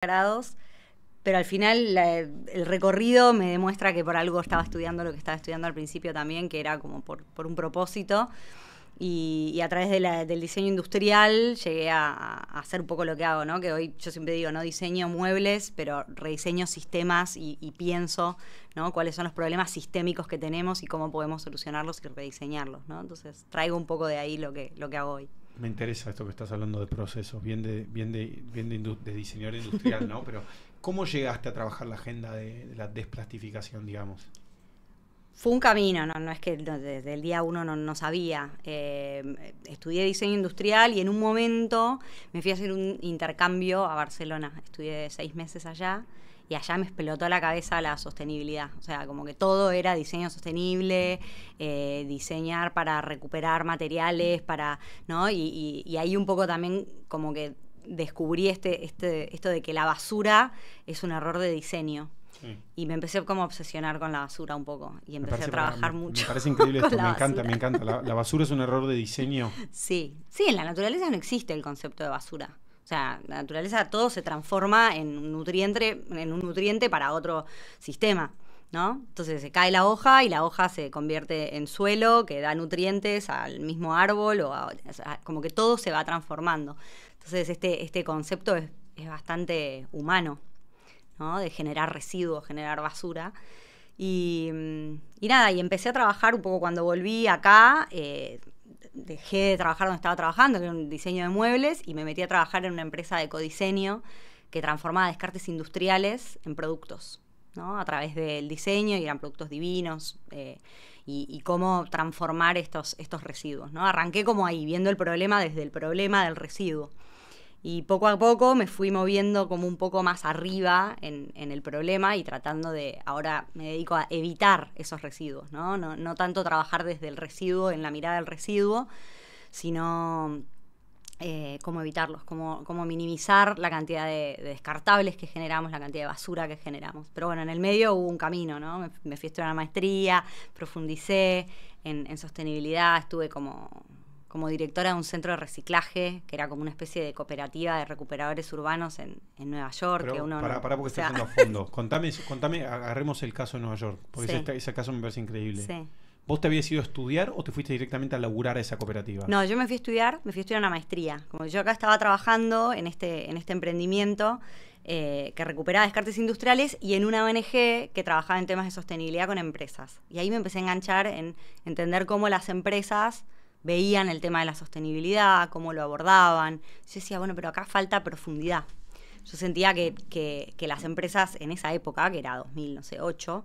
grados, pero al final el recorrido me demuestra que por algo estaba estudiando lo que estaba estudiando al principio también, que era como por un propósito. Y a través del diseño industrial llegué a hacer un poco lo que hago, ¿no? Que hoy yo siempre digo, no diseño muebles, pero rediseño sistemas y pienso, ¿no? Cuáles son los problemas sistémicos que tenemos y cómo podemos solucionarlos y rediseñarlos, ¿no? Entonces traigo un poco de ahí lo que hago hoy. Me interesa esto que estás hablando de procesos, bien de diseñador industrial, ¿no? Pero ¿cómo llegaste a trabajar la agenda de la desplastificación, digamos? Fue un camino, no es que desde el día uno no sabía. Estudié diseño industrial y en un momento me fui a hacer un intercambio a Barcelona. Estudié 6 meses allá y allá me explotó la cabeza la sostenibilidad. O sea, como que todo era diseño sostenible, diseñar para recuperar materiales, ¿no? Y ahí un poco también como que descubrí esto de que la basura es un error de diseño. Sí. Y me empecé como a obsesionar con la basura un poco y empecé a trabajar mucho. Me parece increíble esto, me encanta. La basura es un error de diseño. Sí, en la naturaleza no existe el concepto de basura. O sea, la naturaleza todo se transforma en un nutriente para otro sistema, ¿no? Entonces se cae la hoja y la hoja se convierte en suelo que da nutrientes al mismo árbol, o sea, como que todo se va transformando. Entonces este concepto es bastante humano, ¿no? De generar residuos, generar basura. Y nada, y empecé a trabajar un poco cuando volví acá. Dejé de trabajar donde estaba trabajando, que era un diseño de muebles, y me metí a trabajar en una empresa de ecodiseño que transformaba descartes industriales en productos, ¿no? A través del diseño, y eran productos divinos, y cómo transformar estos residuos, ¿no? Arranqué como ahí, viendo el problema desde el problema del residuo. Y poco a poco me fui moviendo como un poco más arriba en el problema y tratando ahora me dedico a evitar esos residuos, ¿no? No tanto trabajar desde el residuo, en la mirada del residuo, sino cómo evitarlos, cómo minimizar la cantidad de descartables que generamos, la cantidad de basura que generamos. Pero bueno, en el medio hubo un camino, ¿no? Me fui a estudiar una maestría, profundicé en sostenibilidad, estuve como directora de un centro de reciclaje, que era como una especie de cooperativa de recuperadores urbanos en Nueva York. Pero que uno pará porque estás yendo a fondo. Contame, agarremos el caso de Nueva York, porque sí. ese caso me parece increíble. Sí. ¿Vos te habías ido a estudiar o te fuiste directamente a laburar a esa cooperativa? No, yo me fui a estudiar una maestría. Como yo acá estaba trabajando en este emprendimiento que recuperaba descartes industriales y en una ONG que trabajaba en temas de sostenibilidad con empresas. Y ahí me empecé a enganchar en entender cómo las empresas veían el tema de la sostenibilidad, cómo lo abordaban. Yo decía, bueno, pero acá falta profundidad. Yo sentía que las empresas en esa época, que era 2008,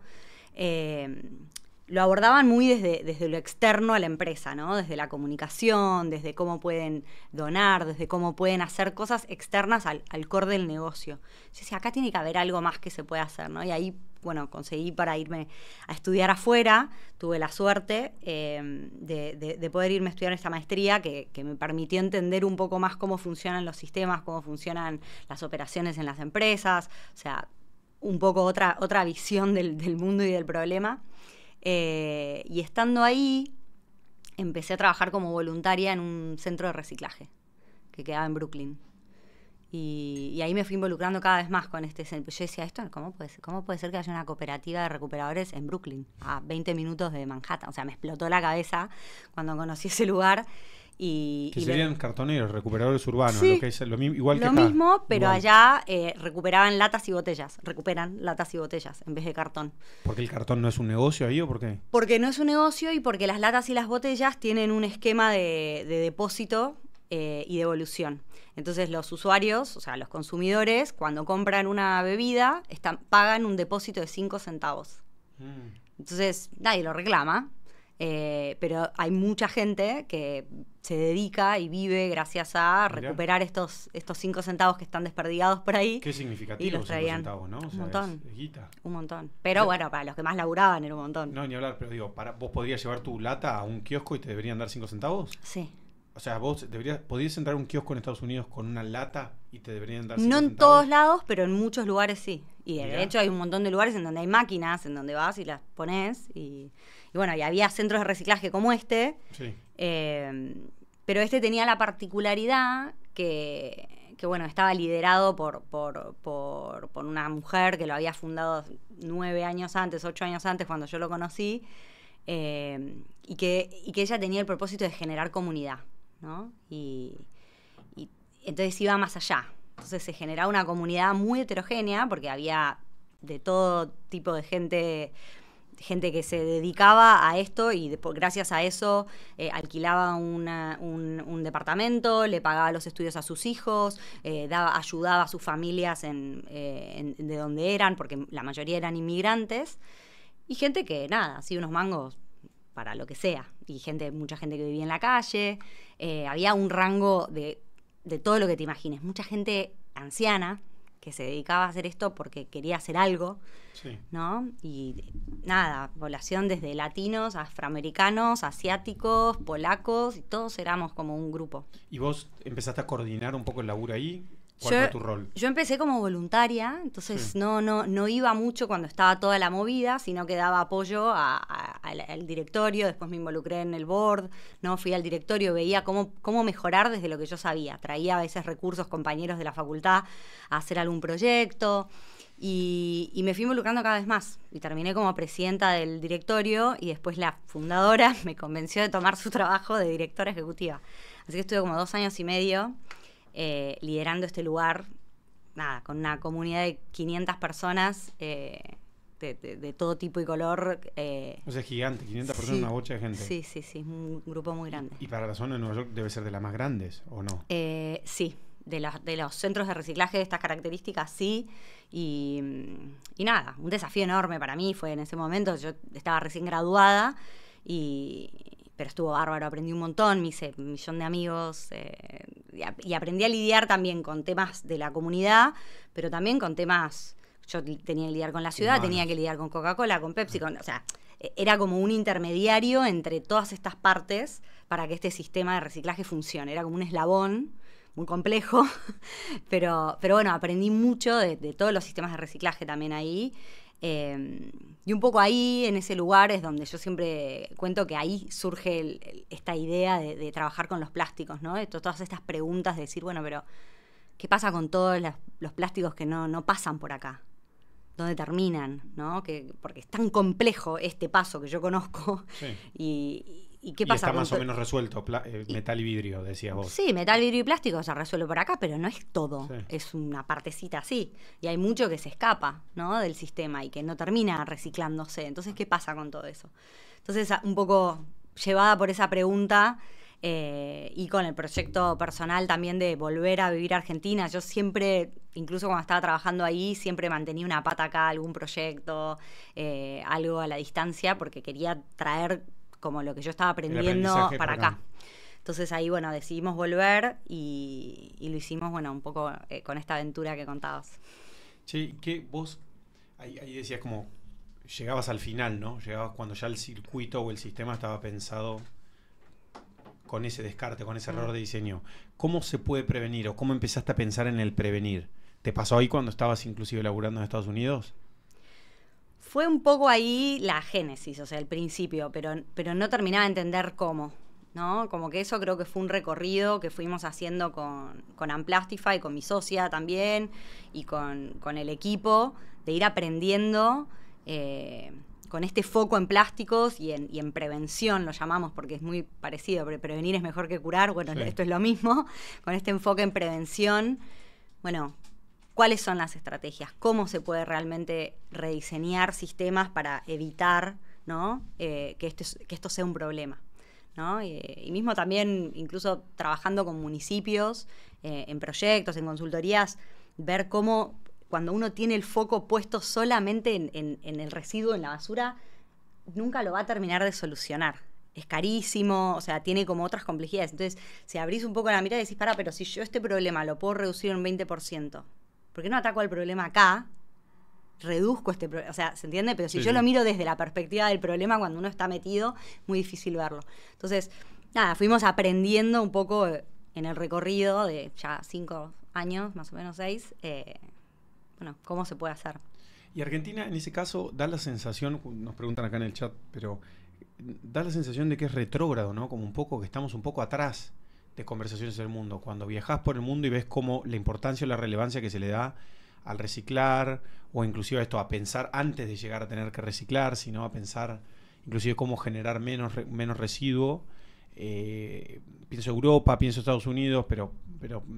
lo abordaban muy desde lo externo a la empresa, ¿no? Desde la comunicación, desde cómo pueden donar, desde cómo pueden hacer cosas externas al core del negocio. Yo decía, acá tiene que haber algo más que se pueda hacer, ¿no? Y ahí, bueno, conseguí para irme a estudiar afuera. Tuve la suerte de poder irme a estudiar esta maestría que me permitió entender un poco más cómo funcionan los sistemas, cómo funcionan las operaciones en las empresas, o sea, un poco otra visión del mundo y del problema. Y estando ahí, empecé a trabajar como voluntaria en un centro de reciclaje que quedaba en Brooklyn. Y ahí me fui involucrando cada vez más con este centro. Yo decía, ¿cómo puede ser que haya una cooperativa de recuperadores en Brooklyn, a 20 minutos de Manhattan? O sea, me explotó la cabeza cuando conocí ese lugar. Que serían cartoneros, recuperadores urbanos, sí, lo que es igual que lo acá. mismo, pero igual. Allá recuperan latas y botellas en vez de cartón. ¿Porque el cartón no es un negocio ahí o por qué? Porque no es un negocio y porque las latas y las botellas tienen un esquema de depósito y devolución. Entonces los usuarios, o sea, los consumidores, cuando compran una bebida, pagan un depósito de 5 centavos. Entonces nadie lo reclama. Pero hay mucha gente que se dedica y vive gracias a recuperar estos 5 centavos que están desperdigados por ahí. Qué significativo, 5 centavos, ¿no? O sea, un montón. Es guita. Un montón. Pero bueno, para los que más laburaban era un montón. No, ni hablar, pero digo, ¿vos podrías llevar tu lata a un kiosco y te deberían dar 5 centavos? Sí. O sea, vos podrías entrar a un kiosco en Estados Unidos con una lata y te deberían dar 5 centavos. No en todos lados, pero en muchos lugares sí. Y de hecho hay un montón de lugares en donde hay máquinas, en donde vas y las pones. Y bueno, y había centros de reciclaje como este. Sí. Pero este tenía la particularidad que bueno, estaba liderado por una mujer que lo había fundado 9 años antes, 8 años antes, cuando yo lo conocí, y que ella tenía el propósito de generar comunidad, ¿no? Y entonces iba más allá. Entonces se generaba una comunidad muy heterogénea, porque había de todo tipo de gente que se dedicaba a esto y gracias a eso alquilaba un departamento, le pagaba los estudios a sus hijos, ayudaba a sus familias de donde eran, porque la mayoría eran inmigrantes, y gente que, nada, así unos mangos para lo que sea, y mucha gente que vivía en la calle, había un rango de todo lo que te imagines, mucha gente anciana que se dedicaba a hacer esto porque quería hacer algo, sí, ¿no? Y nada, población desde latinos, afroamericanos, asiáticos, polacos, y todos éramos como un grupo. ¿Y vos empezaste a coordinar un poco el laburo ahí? ¿Cuál fue tu rol? Yo empecé como voluntaria, entonces sí, no iba mucho cuando estaba toda la movida, sino que daba apoyo al directorio. Después me involucré en el board, ¿no? Fui al directorio, veía cómo mejorar desde lo que yo sabía. Traía a veces recursos, compañeros de la facultad, a hacer algún proyecto, y me fui involucrando cada vez más. Y terminé como presidenta del directorio, y después la fundadora me convenció de tomar su trabajo de directora ejecutiva. Así que estuve como 2 años y medio liderando este lugar, nada, con una comunidad de 500 personas de todo tipo y color. O sea, es gigante, 500 sí, personas, una bocha de gente. Sí, un grupo muy grande. ¿Y para la zona de Nueva York debe ser de las más grandes, o no? Sí, de los centros de reciclaje de estas características, sí. Y nada, un desafío enorme para mí fue en ese momento. Yo estaba recién graduada, pero estuvo bárbaro, aprendí un montón, me hice un millón de amigos, y aprendí a lidiar también con temas de la comunidad, pero también con temas, yo tenía que lidiar con la ciudad, tenía que lidiar con Coca-Cola, con Pepsi, o sea, era como un intermediario entre todas estas partes para que este sistema de reciclaje funcione, era como un eslabón muy complejo, pero bueno, aprendí mucho de todos los sistemas de reciclaje también ahí. Y un poco ahí, en ese lugar, es donde yo siempre cuento que ahí surge esta idea de trabajar con los plásticos, ¿no? De todas estas preguntas de decir, bueno, pero ¿qué pasa con todos los plásticos que no pasan por acá? ¿Dónde terminan? ¿No? Porque es tan complejo este paso que yo conozco. Sí. ¿Y qué pasa? Y está más o menos resuelto, metal y vidrio, decías vos. Sí, metal, vidrio y plástico se resuelve por acá, pero no es todo. Sí. Es una partecita así. Y hay mucho que se escapa, ¿no? Del sistema y que no termina reciclándose. Entonces, ¿qué pasa con todo eso? Entonces, un poco llevada por esa pregunta y con el proyecto personal también de volver a vivir a Argentina. Yo siempre, incluso cuando estaba trabajando ahí, siempre mantenía una pata acá, algún proyecto, algo a la distancia, porque quería traer como lo que yo estaba aprendiendo para acá. Entonces ahí, bueno, decidimos volver y lo hicimos, bueno, un poco con esta aventura que contabas. Che, que vos ahí decías como llegabas al final, ¿no? Llegabas cuando ya el circuito o el sistema estaba pensado con ese descarte, con ese error de diseño. ¿Cómo se puede prevenir o cómo empezaste a pensar en el prevenir? ¿Te pasó ahí cuando estabas inclusive laburando en Estados Unidos? Fue un poco ahí la génesis, o sea, el principio, pero no terminaba de entender cómo, ¿no? Como que eso creo que fue un recorrido que fuimos haciendo con Unplastify, con mi socia también, y con el equipo, de ir aprendiendo con este foco en plásticos y en prevención, lo llamamos, porque es muy parecido, pero prevenir es mejor que curar, bueno, sí. Esto es lo mismo, con este enfoque en prevención, bueno, ¿cuáles son las estrategias? ¿Cómo se puede realmente rediseñar sistemas para evitar, ¿no? que esto sea un problema, ¿no? Y mismo también, incluso trabajando con municipios, en proyectos, en consultorías, ver cómo cuando uno tiene el foco puesto solamente en el residuo, en la basura, nunca lo va a terminar de solucionar. Es carísimo, o sea, tiene como otras complejidades. Entonces, si abrís un poco la mirada y decís, pero si yo este problema lo puedo reducir en 20%, ¿por qué no ataco el problema acá? Reduzco este problema, o sea, ¿se entiende? Pero si yo lo miro desde la perspectiva del problema, cuando uno está metido, muy difícil verlo. Entonces, nada, fuimos aprendiendo un poco en el recorrido de ya 5 años, más o menos 6, bueno, cómo se puede hacer. Y Argentina, en ese caso, da la sensación, nos preguntan acá en el chat, pero da la sensación de que es retrógrado, ¿no? Como un poco, que estamos un poco atrás de conversaciones del mundo. Cuando viajas por el mundo y ves cómo la importancia o la relevancia que se le da al reciclar, o inclusive a esto, a pensar antes de llegar a tener que reciclar, sino a pensar inclusive cómo generar menos residuo. Pienso Europa, pienso Estados Unidos, pero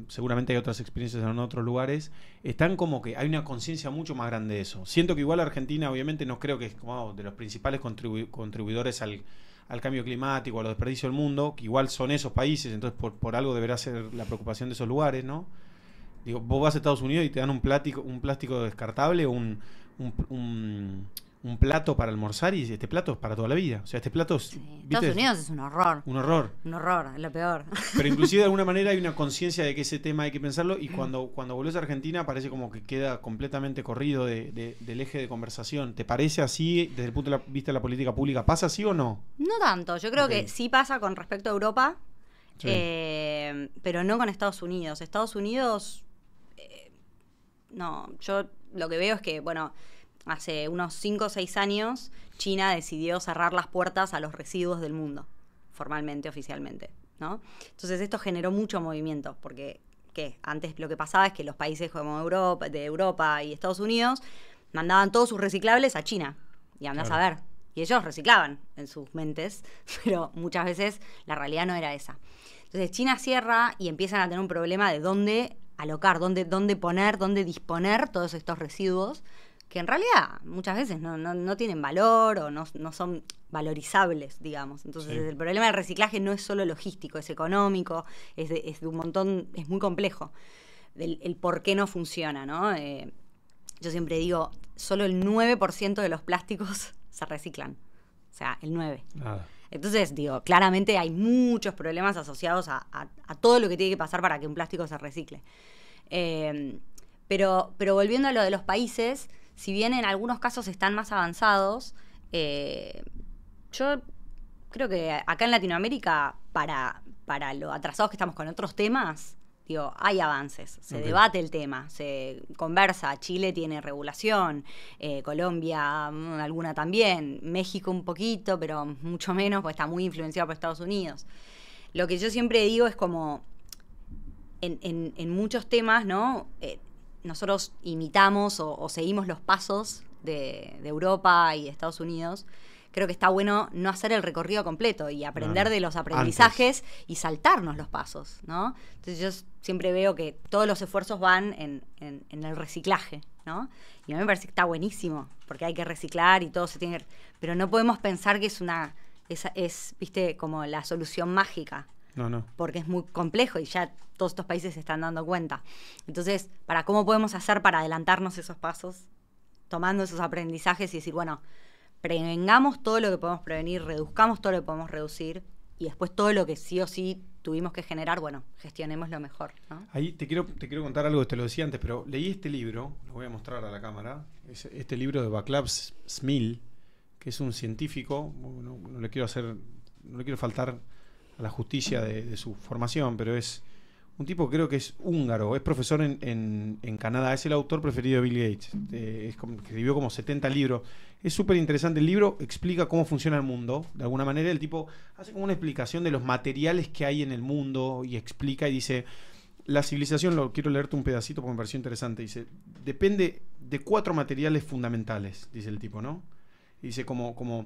seguramente hay otras experiencias en otros lugares. Están como que hay una conciencia mucho más grande de eso. Siento que igual Argentina, obviamente, no creo que es como de los principales contribuidores al cambio climático, a los desperdicios del mundo, que igual son esos países, entonces por algo deberá ser la preocupación de esos lugares, ¿no? Digo, vos vas a Estados Unidos y te dan un plástico descartable o un plato para almorzar, y este plato es para toda la vida. O sea, este plato es... Sí. ¿viste? Estados Unidos es un horror. Un horror. Un horror, es lo peor. Pero inclusive de alguna manera hay una conciencia de que ese tema hay que pensarlo, y cuando volvés a Argentina parece como que queda completamente corrido del eje de conversación. ¿Te parece así desde el punto de vista de la política pública? ¿Pasa así o no? No tanto, yo creo que sí pasa con respecto a Europa, Sí. pero no con Estados Unidos. Estados Unidos, no, yo lo que veo es que, bueno, hace unos 5 o 6 años China decidió cerrar las puertas a los residuos del mundo, formalmente, oficialmente, ¿no? Entonces esto generó mucho movimiento, porque antes lo que pasaba es que los países como Europa y Estados Unidos mandaban todos sus reciclables a China, y andás a ver. Y ellos reciclaban en sus mentes, pero muchas veces la realidad no era esa. Entonces China cierra y empiezan a tener un problema de dónde alocar, dónde poner, dónde disponer todos estos residuos, que en realidad muchas veces no tienen valor o no son valorizables, digamos. Entonces el problema del reciclaje no es solo logístico, es económico, es de un montón, es muy complejo, el por qué no funciona, ¿no? Yo siempre digo, solo el 9% de los plásticos se reciclan. O sea, el 9%. Nada. Entonces, digo, claramente hay muchos problemas asociados a todo lo que tiene que pasar para que un plástico se recicle. Pero volviendo a lo de los países, si bien en algunos casos están más avanzados, yo creo que acá en Latinoamérica, para lo atrasados que estamos con otros temas, digo, hay avances, se debate el tema, se conversa, Chile tiene regulación, Colombia alguna también, México un poquito, pero mucho menos, porque está muy influenciado por Estados Unidos. Lo que yo siempre digo es como, en muchos temas, ¿no? Nosotros imitamos o seguimos los pasos de Europa y de Estados Unidos. Creo que está bueno no hacer el recorrido completo y aprender de los aprendizajes y saltarnos los pasos, ¿no? Entonces yo siempre veo que todos los esfuerzos van en el reciclaje, ¿no? Y a mí me parece que está buenísimo, porque hay que reciclar y todo se tiene que... Pero no podemos pensar que es viste, como la solución mágica. No. Porque es muy complejo y ya todos estos países se están dando cuenta. Entonces, ¿cómo podemos hacer para adelantarnos esos pasos, tomando esos aprendizajes y decir, bueno, prevengamos todo lo que podemos prevenir, reduzcamos todo lo que podemos reducir, y después todo lo que sí o sí tuvimos que generar, bueno, gestionémoslo mejor, ¿no? Ahí te quiero contar algo, te lo decía antes, pero leí este libro, lo voy a mostrar a la cámara, este libro de Václav Smil, que es un científico, no le quiero faltar a la justicia de su formación, pero es un tipo, creo que es húngaro, es profesor en Canadá, es el autor preferido de Bill Gates, escribió como 70 libros. Es súper interesante el libro, explica cómo funciona el mundo, de alguna manera el tipo hace como una explicación de los materiales que hay en el mundo y explica y dice, la civilización, quiero leerte un pedacito porque me pareció interesante, dice, depende de 4 materiales fundamentales, dice el tipo, ¿no? Y dice como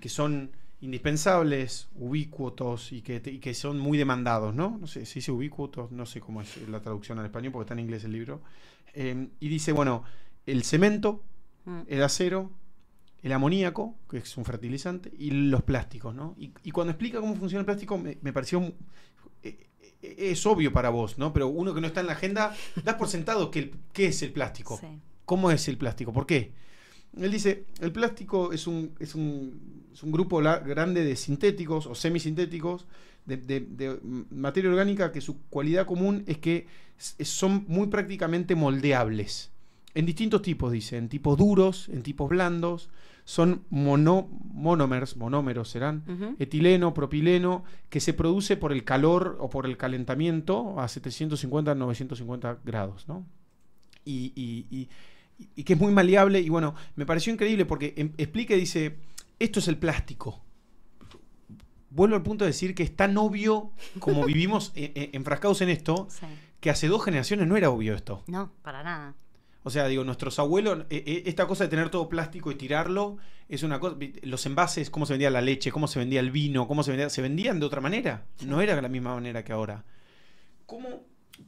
que son indispensables, ubicuotos y que son muy demandados, ¿no? No sé, se dice ubicuotos, no sé cómo es la traducción al español porque está en inglés el libro. Y dice, bueno, el cemento, el acero, el amoníaco, que es un fertilizante, y los plásticos, ¿no? Y cuando explica cómo funciona el plástico, me pareció... es obvio para vos, ¿no? Pero uno que no está en la agenda, das por sentado ¿qué es el plástico? Sí. ¿Cómo es el plástico? ¿Por qué? Él dice, el plástico es un grupo grande de sintéticos o semisintéticos de materia orgánica que su cualidad común es que son muy prácticamente moldeables. En distintos tipos, dice, en tipos duros, en tipos blandos, son monómeros serán, etileno, propileno, que se produce por el calor o por el calentamiento a 750, 950 grados, ¿no? Y que es muy maleable, y bueno, me pareció increíble porque explica y dice, esto es el plástico. vuelvo al punto de decir que es tan obvio como vivimos enfrascados en esto, Sí. que hace 2 generaciones no era obvio esto. No, para nada. O sea, digo, nuestros abuelos, esta cosa de tener todo plástico y tirarlo, es una cosa. Los envases, cómo se vendía la leche, cómo se vendía el vino, se vendían de otra manera. Sí. No era de la misma manera que ahora.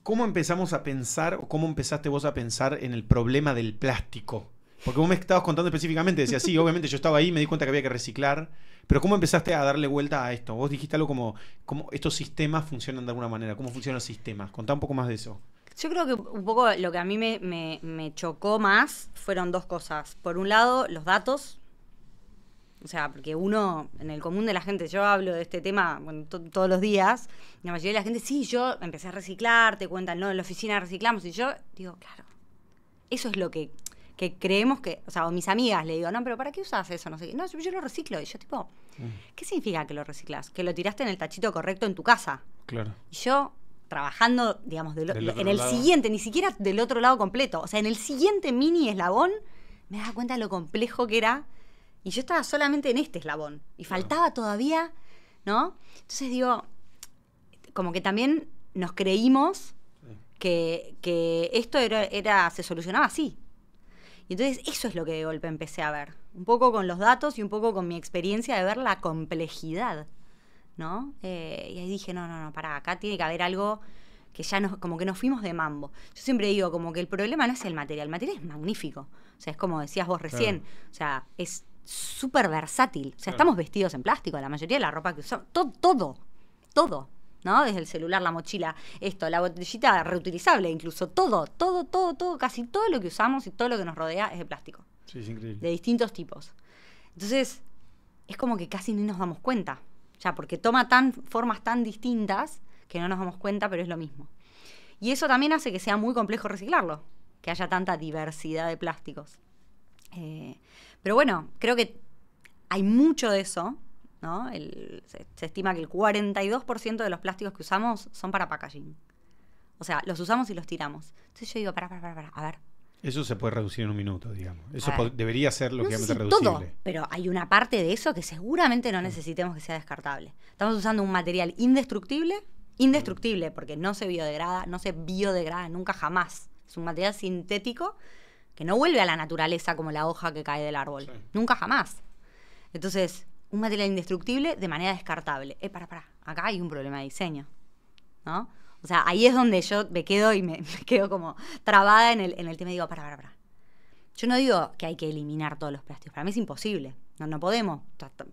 ¿Cómo empezamos a pensar, o cómo empezaste vos a pensar en el problema del plástico? Porque vos me estabas contando específicamente, decías, sí, obviamente yo estaba ahí, me di cuenta que había que reciclar, pero ¿cómo empezaste a darle vuelta a esto? Vos dijiste algo como estos sistemas funcionan de alguna manera, ¿cómo funcionan los sistemas? Contá un poco más de eso. Yo creo que un poco lo que a mí me chocó más fueron 2 cosas. Por un lado, los datos. O sea, porque uno, en el común de la gente, yo hablo de este tema bueno, todos los días, la mayoría de la gente, sí, yo empecé a reciclar, te cuentan, no, en la oficina reciclamos, y yo digo, claro, eso es lo que creemos que, o sea, o mis amigas le digo, no, pero ¿para qué usas eso? No sé qué. No, yo lo reciclo. Y yo tipo, ¿qué significa que lo reciclas? Que lo tiraste en el tachito correcto en tu casa. Claro. Y yo trabajando, digamos, Del otro en el lado. siguiente, ni siquiera del otro lado completo, o sea, en el siguiente mini eslabón, me daba cuenta de lo complejo que era, y yo estaba solamente en este eslabón, y faltaba todavía, ¿no? Entonces digo, como que también nos creímos que esto se solucionaba así. Y entonces eso es lo que de golpe empecé a ver, un poco con los datos y un poco con mi experiencia de ver la complejidad, ¿no? Y ahí dije, no, pará, acá tiene que haber algo que ya como que nos fuimos de mambo. Yo siempre digo como que el problema no es el material es magnífico. O sea, es como decías vos recién, Claro. o sea, es súper versátil. O sea, Claro. estamos vestidos en plástico, la mayoría de la ropa que usamos, todo, ¿no? Desde el celular, la mochila, la botellita reutilizable, incluso todo, casi todo lo que usamos y todo lo que nos rodea es de plástico, Sí, es increíble. de distintos tipos. Entonces, es como que casi ni nos damos cuenta. Ya, porque toma formas tan distintas que no nos damos cuenta, pero es lo mismo. Y eso también hace que sea muy complejo reciclarlo, que haya tanta diversidad de plásticos. Pero bueno, creo que hay mucho de eso, ¿no? Se estima que el 42% de los plásticos que usamos son para packaging. O sea, los usamos y los tiramos. Entonces yo digo, para, a ver. Eso se puede reducir en un minuto, digamos. Eso A ver. debería ser No sé lógicamente si reducible. todo, pero hay una parte de eso que seguramente no necesitemos que sea descartable. Estamos usando un material indestructible, porque no se biodegrada nunca jamás. Es un material sintético que no vuelve a la naturaleza como la hoja que cae del árbol. Sí. Nunca jamás. Entonces, un material indestructible de manera descartable. Para. Acá hay un problema de diseño, ¿no? O sea, ahí es donde yo me quedo y me quedo como trabada en el tema y digo, para. Yo no digo que hay que eliminar todos los plásticos. Para mí es imposible. No podemos.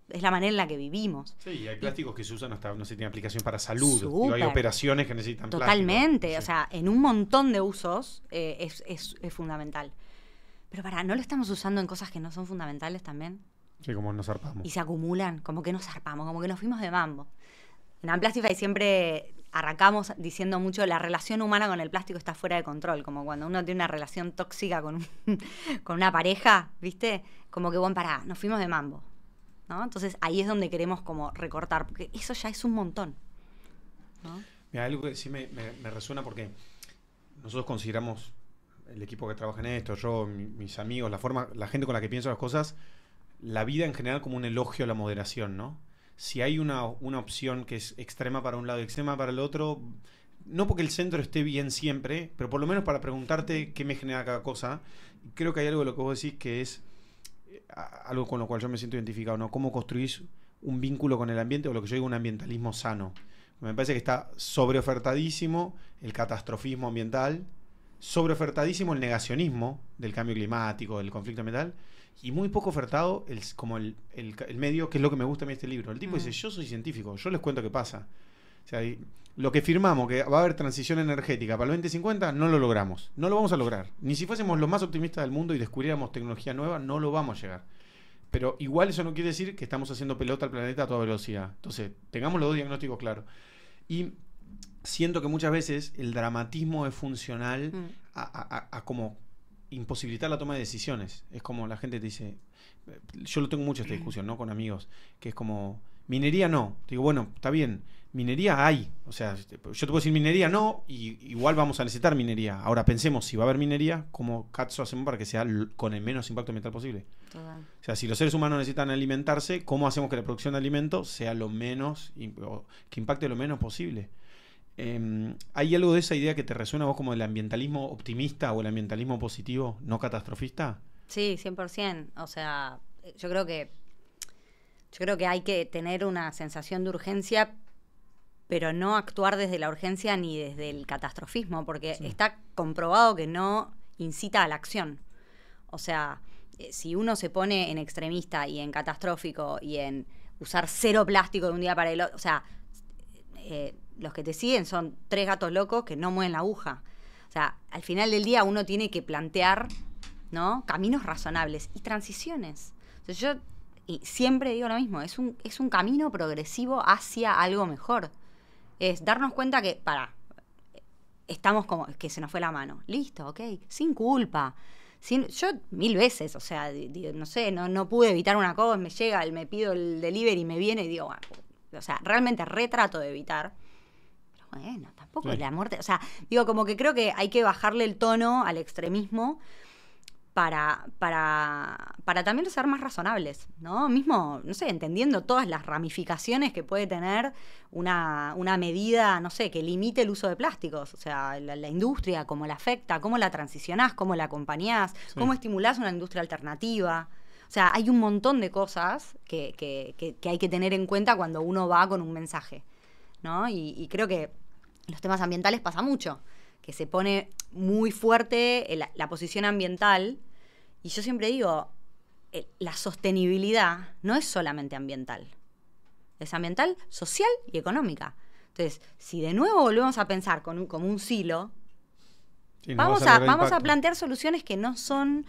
Es la manera en la que vivimos. Sí, y hay plásticos que se usan hasta, no sé, tiene aplicación para salud. Súper. Digo, hay operaciones que necesitan Totalmente. plástico. O sea, en un montón de usos es fundamental. Pero ¿no lo estamos usando en cosas que no son fundamentales también? Sí, como nos zarpamos. Y se acumulan, como que nos zarpamos, como que nos fuimos de mambo. En Unplastify siempre arrancamos diciendo mucho la relación humana con el plástico está fuera de control, como cuando uno tiene una relación tóxica con una pareja, ¿viste? Como que, bueno, pará, nos fuimos de mambo, ¿no? Entonces ahí es donde queremos como recortar, porque eso ya es un montón, ¿no? Mira, algo que sí me resuena porque nosotros consideramos, el equipo que trabaja en esto, yo, mis amigos, la gente con la que pienso las cosas, la vida en general como un elogio a la moderación, ¿no? Si hay una opción que es extrema para un lado y extrema para el otro, no porque el centro esté bien siempre, pero por lo menos para preguntarte qué me genera cada cosa. Creo que hay algo de lo que vos decís que es algo con lo cual yo me siento identificado, ¿no? Cómo construís un vínculo con el ambiente, o lo que yo digo un ambientalismo sano. Me parece que está sobreofertadísimo el catastrofismo ambiental, sobreofertadísimo el negacionismo del cambio climático, del conflicto ambiental, y muy poco ofertado el medio, que es lo que me gusta a mí de este libro. El tipo dice, yo soy científico, yo les cuento qué pasa. O sea, lo que firmamos, que va a haber transición energética para el 2050, no lo logramos. No lo vamos a lograr. Ni si fuésemos los más optimistas del mundo y descubriéramos tecnología nueva, no lo vamos a llegar. Pero igual eso no quiere decir que estamos haciendo pelota al planeta a toda velocidad. Entonces, tengamos los dos diagnósticos claros. Y siento que muchas veces el dramatismo es funcional a como imposibilitar la toma de decisiones. Es como la gente te dice, yo lo tengo mucho esta discusión, ¿no? Con amigos, que es como, Minería no. Digo, bueno, está bien. Minería hay. O sea, yo te puedo decir minería no, y igual vamos a necesitar minería. Ahora pensemos, si va a haber minería, ¿cómo cazzo hacemos para que sea con el menos impacto ambiental posible? Total. O sea, si los seres humanos necesitan alimentarse, ¿cómo hacemos que la producción de alimentos sea lo menos, que impacte lo menos posible? ¿Hay algo de esa idea que te resuena a vos como el ambientalismo optimista o el ambientalismo positivo, no catastrofista? Sí, 100%. O sea, yo creo que hay que tener una sensación de urgencia, pero no actuar desde la urgencia ni desde el catastrofismo, porque está comprobado que no incita a la acción. O sea, si uno se pone en extremista y en catastrófico y en usar cero plástico de un día para el otro, o sea, los que te siguen son 3 gatos locos que no mueven la aguja. O sea, al final del día uno tiene que plantear, ¿no?, caminos razonables y transiciones. Entonces yo siempre digo lo mismo, es un camino progresivo hacia algo mejor. Es darnos cuenta que, estamos como que se nos fue la mano. Listo, ok, sin culpa. Yo 1000 veces, o sea, no sé, no pude evitar una cosa, me llega, me pido el delivery y me viene y digo, bueno, o sea, realmente retrato de evitar. Pero bueno, tampoco es la muerte. O sea, digo, como que creo que hay que bajarle el tono al extremismo para también ser más razonables, ¿no? Mismo, no sé, entendiendo todas las ramificaciones que puede tener una medida, no sé, que limite el uso de plásticos. O sea, la industria, cómo la afecta, cómo la transicionás, cómo la acompañás, cómo estimulás una industria alternativa. O sea, hay un montón de cosas que hay que tener en cuenta cuando uno va con un mensaje, ¿no? Y creo que en los temas ambientales pasa mucho, que se pone muy fuerte la posición ambiental. Y yo siempre digo, la sostenibilidad no es solamente ambiental. Es ambiental, social y económica. Entonces, si de nuevo volvemos a pensar como un silo, vamos a plantear soluciones que no son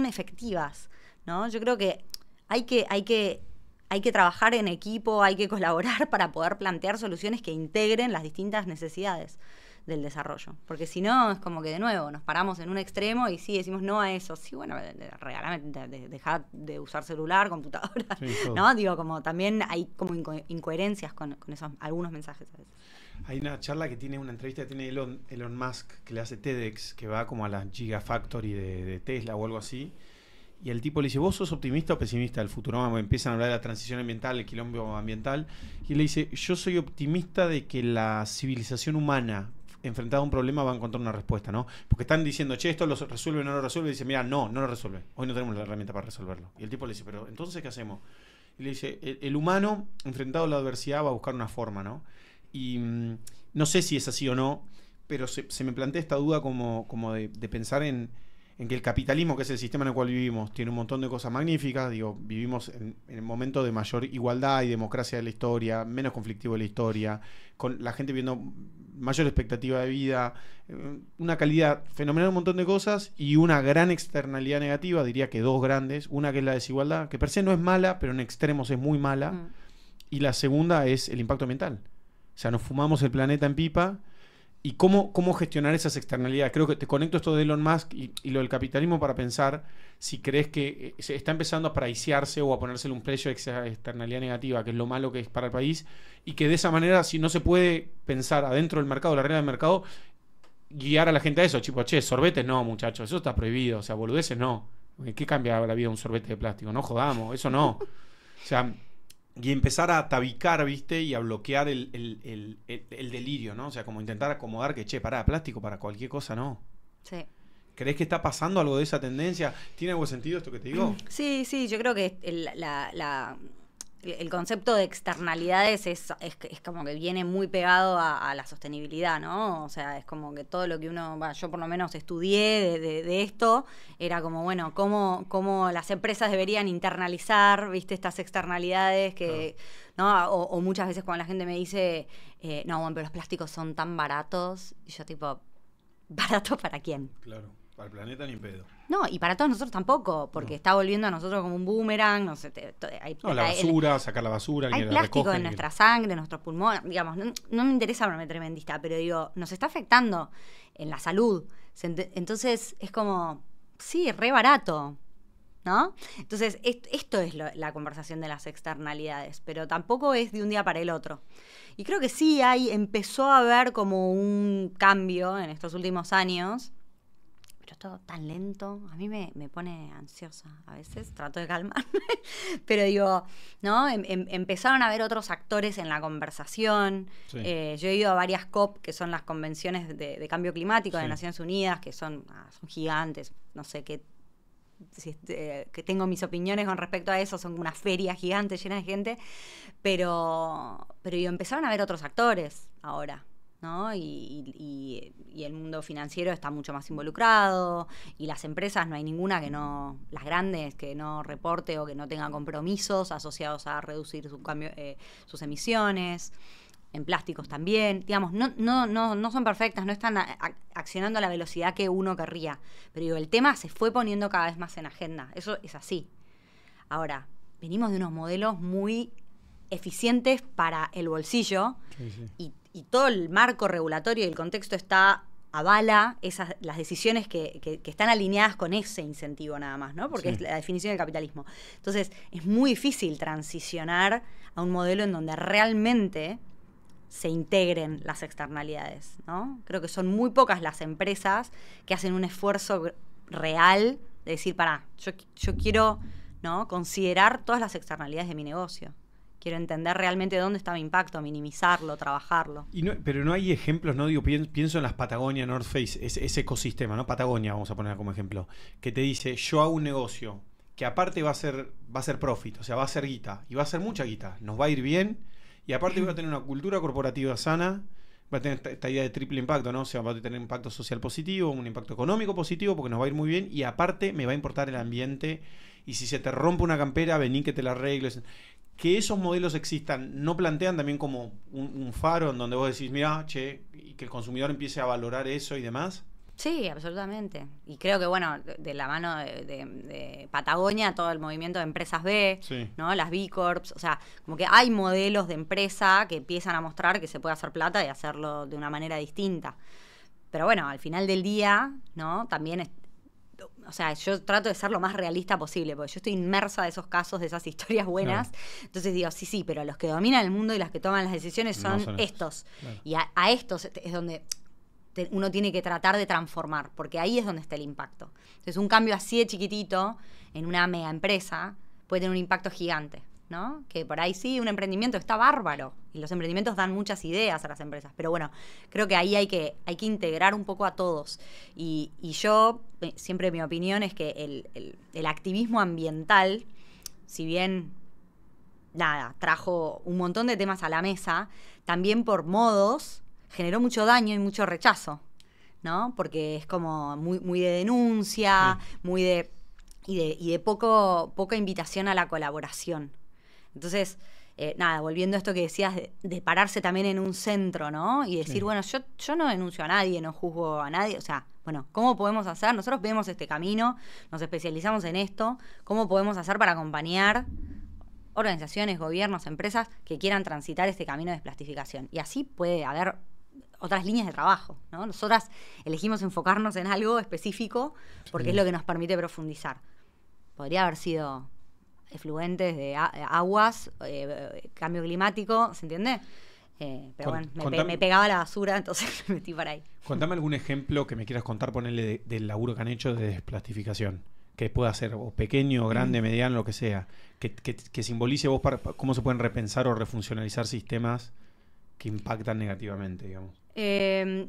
efectivas, ¿no? Yo creo que hay que trabajar en equipo, hay que colaborar para poder plantear soluciones que integren las distintas necesidades del desarrollo. Porque si no, es como que de nuevo nos paramos en un extremo y sí decimos no a eso. Sí, bueno, regalame, dejá de usar celular, computadora. Sí, ¿no? Digo, como también hay como incoherencias con esos algunos mensajes a veces. Hay una charla que tiene, una entrevista que tiene Elon Musk, que le hace TEDx, que va como a la Gigafactory de Tesla o algo así. Y el tipo le dice, ¿vos sos optimista o pesimista del futuro? Empiezan a hablar de la transición ambiental, el quilombo ambiental. Y le dice, yo soy optimista de que la civilización humana, enfrentada a un problema, va a encontrar una respuesta, ¿no? Porque están diciendo, che, esto lo resuelve o no lo resuelve. Y dice, mira, no lo resuelve. Hoy no tenemos la herramienta para resolverlo. Y el tipo le dice, pero entonces, ¿qué hacemos? Y le dice, el humano, enfrentado a la adversidad, va a buscar una forma, ¿no? Y no sé si es así o no, pero se me plantea esta duda como de pensar en que el capitalismo, que es el sistema en el cual vivimos, tiene un montón de cosas magníficas. Digo, vivimos en el momento de mayor igualdad y democracia de la historia, menos conflictivo de la historia, con la gente viendo mayor expectativa de vida, una calidad fenomenal, un montón de cosas, y una gran externalidad negativa, diría que 2 grandes. Una que es la desigualdad, que per se no es mala, pero en extremos es muy mala. Y la segunda es el impacto ambiental. O sea, nos fumamos el planeta en pipa. ¿Y cómo gestionar esas externalidades? Creo que te conecto esto de Elon Musk y lo del capitalismo para pensar si crees que se está empezando a pricearse o a ponérsele un precio a esa externalidad negativa, que es lo malo que es para el país, y que de esa manera, si no se puede pensar adentro del mercado, la regla del mercado, guiar a la gente a eso, tipo, che, sorbetes no, muchachos, eso está prohibido, o sea, boludeces no. ¿Qué cambia la vida un sorbete de plástico? No jodamos, eso no. O sea, y empezar a tabicar, ¿viste? Y a bloquear el delirio, ¿no? O sea, como intentar acomodar que, che, pará, plástico para cualquier cosa, no. Sí. ¿Crees que está pasando algo de esa tendencia? ¿Tiene algo de sentido esto que te digo? Sí, yo creo que el concepto de externalidades es como que viene muy pegado a la sostenibilidad, ¿no? O sea, es como que todo lo que yo por lo menos estudié de esto, era como, bueno, cómo las empresas deberían internalizar, ¿viste? Estas externalidades que, ¿no? O muchas veces cuando la gente me dice, no, bueno, pero los plásticos son tan baratos, y yo tipo, ¿barato para quién? Claro. Para el planeta ni pedo. No, y para todos nosotros tampoco, porque está volviendo a nosotros como un boomerang. No sé, la basura, sacar la basura. Hay plástico en nuestra sangre, en nuestros pulmones. Digamos, no me interesa ponerme tremendista, pero digo, nos está afectando en la salud. Entonces es como, sí, re barato, ¿no? Entonces, esto es la conversación de las externalidades, pero tampoco es de un día para el otro. Y creo que sí empezó a haber como un cambio en estos últimos años, pero todo tan lento, a mí me pone ansiosa a veces, trato de calmarme, pero digo, ¿no? Empezaron a haber otros actores en la conversación. Sí. Yo he ido a varias COP, que son las convenciones de cambio climático de Sí. Naciones Unidas, que son gigantes, no sé qué. Que tengo mis opiniones con respecto a eso, son una feria gigante llena de gente, pero empezaron a haber otros actores ahora, ¿no? Y el mundo financiero está mucho más involucrado, y las empresas no hay ninguna que no, las grandes, que no reporte o que no tenga compromisos asociados a reducir sus emisiones. En plásticos también, digamos, no son perfectas, no están accionando a la velocidad que uno querría. Pero digo, el tema se fue poniendo cada vez más en agenda. Eso es así. Ahora, venimos de unos modelos muy eficientes para el bolsillo, Sí. y todo el marco regulatorio y el contexto avala las decisiones que están alineadas con ese incentivo nada más, ¿no? Porque Sí. es la definición del capitalismo. Entonces, es muy difícil transicionar a un modelo en donde realmente se integren las externalidades, ¿no? Creo que son muy pocas las empresas que hacen un esfuerzo real de decir, yo quiero, ¿no?, considerar todas las externalidades de mi negocio. Quiero entender realmente dónde está mi impacto, minimizarlo, trabajarlo. Pero no hay ejemplos, ¿no? Digo, pienso en las Patagonia, North Face, ese ecosistema, ¿no? Patagonia, vamos a poner como ejemplo, que te dice, yo hago un negocio que aparte va a ser profit, o sea, va a ser guita, y va a ser mucha guita, nos va a ir bien. Y aparte voy a tener una cultura corporativa sana, va a tener esta idea de triple impacto, ¿no? O sea, va a tener un impacto social positivo, un impacto económico positivo, porque nos va a ir muy bien, y aparte me va a importar el ambiente, y si se te rompe una campera, vení que te la arregles. Que esos modelos existan, ¿no plantean también como un faro en donde vos decís, mira, y que el consumidor empiece a valorar eso y demás? Sí, absolutamente. Y creo que, bueno, de la mano de Patagonia, todo el movimiento de empresas B, Sí. ¿no? Las B Corps, o sea, como que hay modelos de empresa que empiezan a mostrar que se puede hacer plata y hacerlo de una manera distinta. Pero bueno, al final del día, ¿no? También o sea, yo trato de ser lo más realista posible, porque yo estoy inmersa de esos casos, de esas historias buenas. Claro. Entonces digo, sí, pero los que dominan el mundo y los que toman las decisiones son estos. Claro. Y a estos es donde uno tiene que tratar de transformar, porque ahí es donde está el impacto. Entonces, un cambio así de chiquitito en una mega empresa puede tener un impacto gigante, ¿no? Que por ahí sí, un emprendimiento está bárbaro, y los emprendimientos dan muchas ideas a las empresas, pero bueno, creo que ahí hay que integrar un poco a todos. Y yo, siempre mi opinión es que el activismo ambiental, si bien, trajo un montón de temas a la mesa, también por modos generó mucho daño y mucho rechazo, ¿no? Porque es como muy de denuncia, muy de poca invitación a la colaboración. Entonces, volviendo a esto que decías de pararse también en un centro, ¿no? Y decir, bueno, yo no denuncio a nadie, no juzgo a nadie, o sea, bueno, ¿cómo podemos hacer? Nosotros vemos este camino, nos especializamos en esto, ¿cómo podemos hacer para acompañar organizaciones, gobiernos, empresas que quieran transitar este camino de desplastificación? Y así puede haber otras líneas de trabajo, ¿no? Nosotras elegimos enfocarnos en algo específico porque es lo que nos permite profundizar. Podría haber sido efluentes de aguas, cambio climático, ¿se entiende? Pero bueno, me pegaba la basura, entonces me metí para ahí. Contame algún ejemplo que me quieras contar, ponerle del laburo que han hecho de desplastificación, que pueda ser o pequeño, grande, mediano, lo que sea, que simbolice vos cómo se pueden repensar o refuncionalizar sistemas que impactan negativamente, digamos.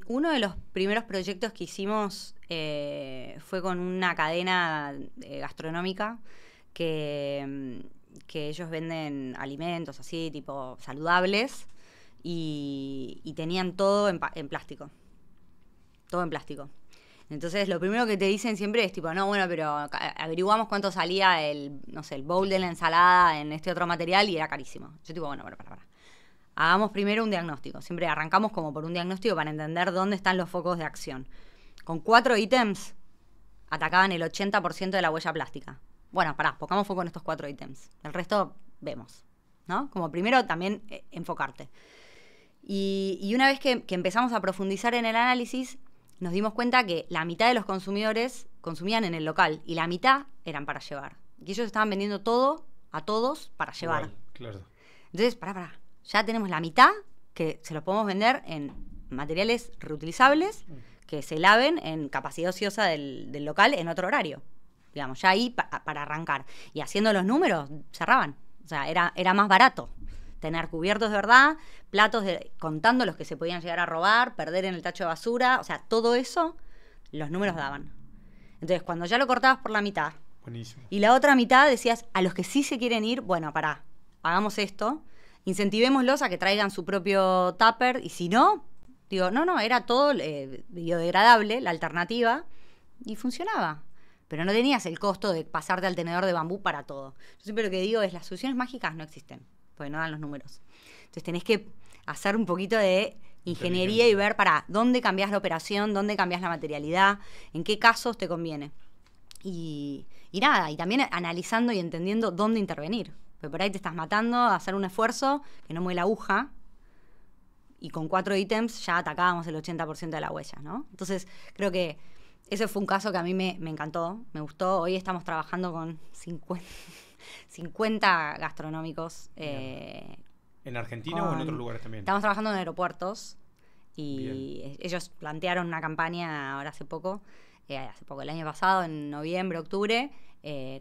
Uno de los primeros proyectos que hicimos fue con una cadena gastronómica que ellos venden alimentos así, tipo saludables, y tenían todo en plástico. Todo en plástico. Entonces, lo primero que te dicen siempre es tipo, no, bueno, pero averiguamos cuánto salía el bowl de la ensalada en este otro material y era carísimo. Yo tipo, bueno, para. Hagamos primero un diagnóstico. Siempre arrancamos como por un diagnóstico para entender dónde están los focos de acción. Con 4 ítems atacaban el 80% de la huella plástica. Bueno, pongamos foco en estos 4 ítems. El resto vemos, ¿no? Como primero también enfocarte. Y una vez que empezamos a profundizar en el análisis, nos dimos cuenta que la mitad de los consumidores consumían en el local y la mitad eran para llevar. Y ellos estaban vendiendo todo a todos para llevar. Igual, claro. Entonces, pará. Ya tenemos la mitad que se los podemos vender en materiales reutilizables que se laven en capacidad ociosa del local en otro horario. Digamos, ya ahí para arrancar. Y haciendo los números, cerraban. O sea, era más barato tener cubiertos de verdad, platos contando los que se podían llegar a robar, perder en el tacho de basura. O sea, todo eso, los números daban. Entonces, cuando ya lo cortabas por la mitad, buenísimo, y la otra mitad decías, a los que sí se quieren ir, bueno, pará, hagamos esto, incentivémoslos a que traigan su propio tupper, y si no, digo, no, era todo biodegradable, la alternativa, y funcionaba. Pero no tenías el costo de pasarte al tenedor de bambú para todo. Yo siempre lo que digo es, las soluciones mágicas no existen, porque no dan los números. Entonces tenés que hacer un poquito de ingeniería y ver para dónde cambiás la operación, dónde cambiás la materialidad, en qué casos te conviene. Y nada, y también analizando y entendiendo dónde intervenir. Porque por ahí te estás matando a hacer un esfuerzo que no mueve la aguja, y con 4 ítems ya atacábamos el 80% de la huella, ¿no? Entonces, creo que ese fue un caso que a mí me encantó, me gustó. Hoy estamos trabajando con 50 gastronómicos. ¿En Argentina o en otros lugares también? Estamos trabajando en aeropuertos y Bien. ellos plantearon una campaña ahora hace poco, el año pasado, en noviembre, octubre,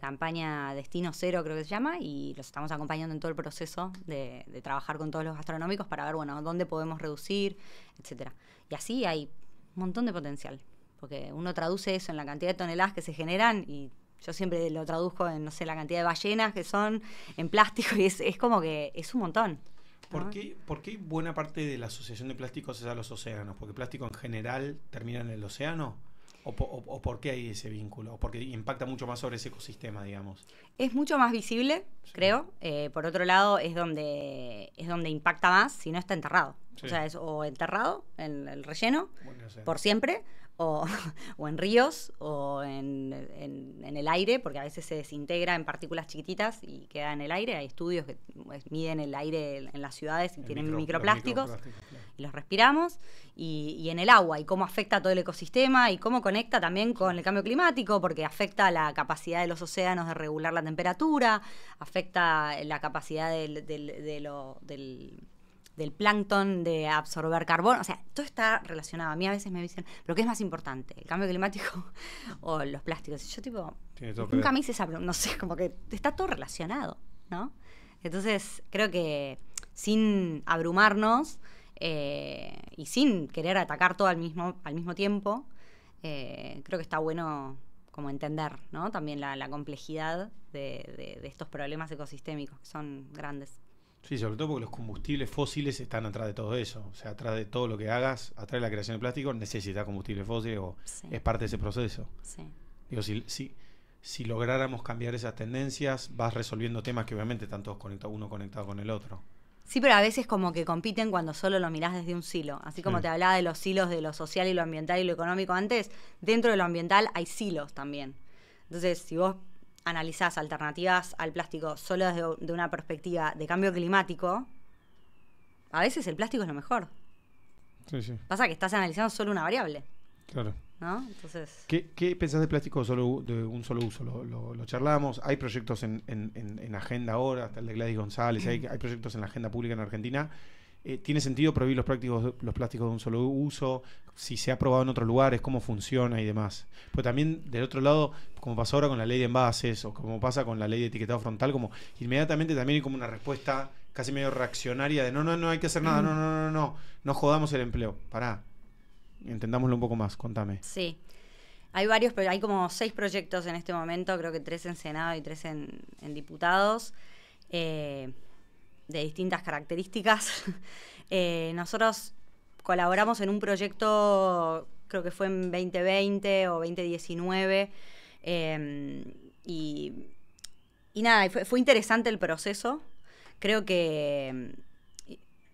campaña Destino Cero creo que se llama, y los estamos acompañando en todo el proceso de trabajar con todos los gastronómicos para ver, bueno, dónde podemos reducir, etcétera. Y así hay un montón de potencial, porque uno traduce eso en la cantidad de toneladas que se generan, y yo siempre lo traduzco en, no sé, la cantidad de ballenas que son en plástico, y es como que es un montón. ¿Por qué buena parte de la asociación de plásticos es a los océanos? ¿Porque el plástico en general termina en el océano? ¿O por qué hay ese vínculo? ¿O porque impacta mucho más sobre ese ecosistema, digamos? Es mucho más visible, sí, creo. Por otro lado, es donde impacta más si no está enterrado. Sí. O sea, es o enterrado en el relleno, bueno, por siempre, o en ríos, o en el aire, porque a veces se desintegra en partículas chiquititas y queda en el aire. Hay estudios que miden el aire en las ciudades y tienen microplásticos, claro, y los respiramos. Y en el agua, y cómo afecta todo el ecosistema, y cómo conecta también con el cambio climático, porque afecta la capacidad de los océanos de regular la temperatura, afecta la capacidad del plancton de absorber carbono. O sea, todo está relacionado. A mí a veces me dicen, ¿pero qué es más importante? ¿El cambio climático o los plásticos? Y yo nunca me hice esa pregunta. No sé, como que está todo relacionado, ¿no? Entonces, creo que sin abrumarnos y sin querer atacar todo al mismo tiempo, creo que está bueno como entender, ¿no? También la complejidad de estos problemas ecosistémicos, que son grandes. Sí, sobre todo porque los combustibles fósiles están atrás de todo eso. O sea, atrás de todo lo que hagas, atrás de la creación de plástico, necesitas combustibles fósiles o sí, es parte de ese proceso. Sí. Digo, si lográramos cambiar esas tendencias, vas resolviendo temas que obviamente están todos conectados, uno conectado con el otro. Sí, pero a veces como que compiten cuando solo lo mirás desde un silo. Así como te hablaba de los silos de lo social y lo ambiental y lo económico antes, dentro de lo ambiental hay silos también. Entonces, si vos analizás alternativas al plástico solo desde una perspectiva de cambio climático, a veces el plástico es lo mejor. Sí, sí. Pasa que estás analizando solo una variable. Claro. ¿No? Entonces, ¿Qué pensás de plástico de un solo uso? Lo charlamos. Hay proyectos en agenda ahora, hasta el de Gladys González, hay proyectos en la agenda pública en Argentina. ¿Tiene sentido prohibir los plásticos de un solo uso? Si se ha aprobado en otros lugares, cómo funciona y demás. Pues también, del otro lado, como pasó ahora con la ley de envases o como pasa con la ley de etiquetado frontal, como inmediatamente también hay como una respuesta casi medio reaccionaria de no hay que hacer nada, no jodamos el empleo. Pará, entendámoslo un poco más, contame. Sí, hay como 6 proyectos en este momento, creo que 3 en Senado y 3 en diputados, de distintas características. Nosotros colaboramos en un proyecto, creo que fue en 2020 o 2019, y nada, fue interesante el proceso. Creo que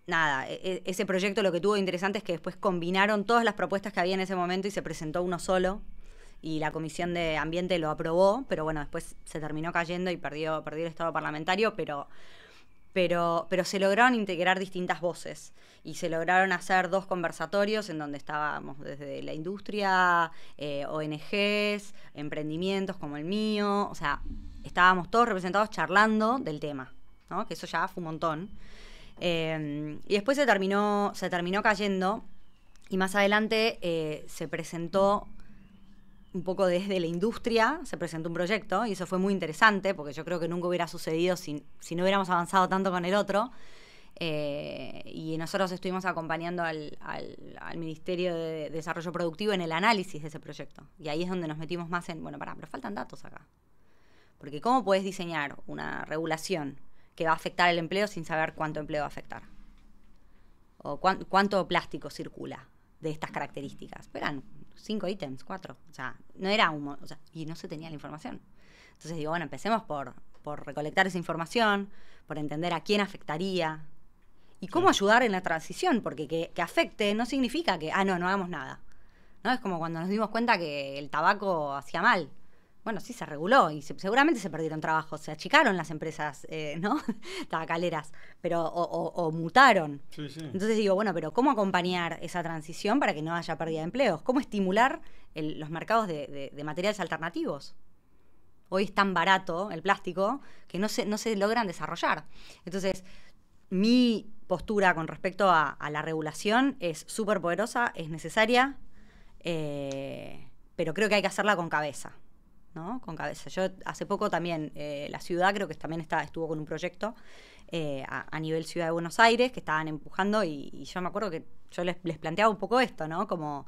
nada, ese proyecto lo que tuvo de interesante es que después combinaron todas las propuestas que había en ese momento y se presentó uno solo, y la Comisión de Ambiente lo aprobó, pero bueno, después se terminó cayendo y perdió el estado parlamentario, pero se lograron integrar distintas voces y se lograron hacer 2 conversatorios en donde estábamos desde la industria, ONGs, emprendimientos como el mío. O sea, estábamos todos representados charlando del tema, ¿no? Que eso ya fue un montón. Y después se terminó cayendo, y más adelante se presentó un poco desde la industria, se presentó un proyecto, y eso fue muy interesante, porque yo creo que nunca hubiera sucedido si no hubiéramos avanzado tanto con el otro. Y nosotros estuvimos acompañando al Ministerio de Desarrollo Productivo en el análisis de ese proyecto. Y ahí es donde nos metimos más en, bueno, pero faltan datos acá. Porque ¿cómo puedes diseñar una regulación que va a afectar el empleo sin saber cuánto empleo va a afectar? O cuánto plástico circula de estas características. Pero eran 5 ítems, 4. O sea, no era y no se tenía la información. Entonces digo, bueno, empecemos por recolectar esa información, por entender a quién afectaría y cómo ayudar en la transición, porque que afecte no significa que, no hagamos nada. ¿No? Es como cuando nos dimos cuenta que el tabaco hacía mal. Bueno, sí, se reguló y seguramente se perdieron trabajos, se achicaron las empresas, ¿no? Tabacaleras, pero o mutaron. Sí, sí. Entonces digo, bueno, pero ¿cómo acompañar esa transición para que no haya pérdida de empleos? ¿Cómo estimular los mercados de materiales alternativos? Hoy es tan barato el plástico que no se logran desarrollar. Entonces, mi postura con respecto a la regulación es súper poderosa, es necesaria, pero creo que hay que hacerla con cabeza, ¿no? Con cabeza. Yo hace poco también, la ciudad creo que también estuvo con un proyecto a nivel Ciudad de Buenos Aires que estaban empujando y yo me acuerdo que yo les planteaba un poco esto, ¿no? Como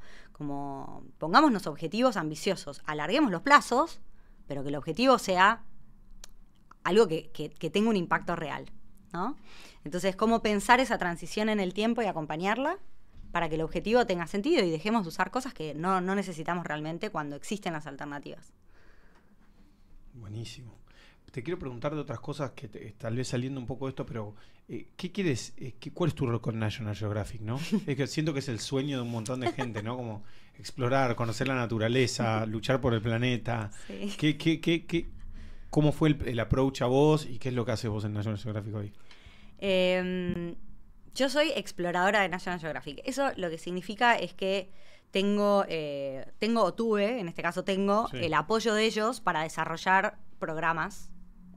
pongámonos objetivos ambiciosos, alarguemos los plazos, pero que el objetivo sea algo que tenga un impacto real, ¿no? Entonces, ¿cómo pensar esa transición en el tiempo y acompañarla para que el objetivo tenga sentido y dejemos de usar cosas que no necesitamos realmente cuando existen las alternativas? Buenísimo. Te quiero preguntar de otras cosas que tal vez saliendo un poco de esto, pero ¿qué quieres? ¿Cuál es tu rol con National Geographic, no? Es que siento que es el sueño de un montón de gente, ¿no? Como explorar, conocer la naturaleza, luchar por el planeta. Sí. ¿Cómo fue el approach a vos y qué es lo que haces vos en National Geographic hoy? Yo soy exploradora de National Geographic. Eso lo que significa es que tuve, en este caso tengo, sí, el apoyo de ellos para desarrollar programas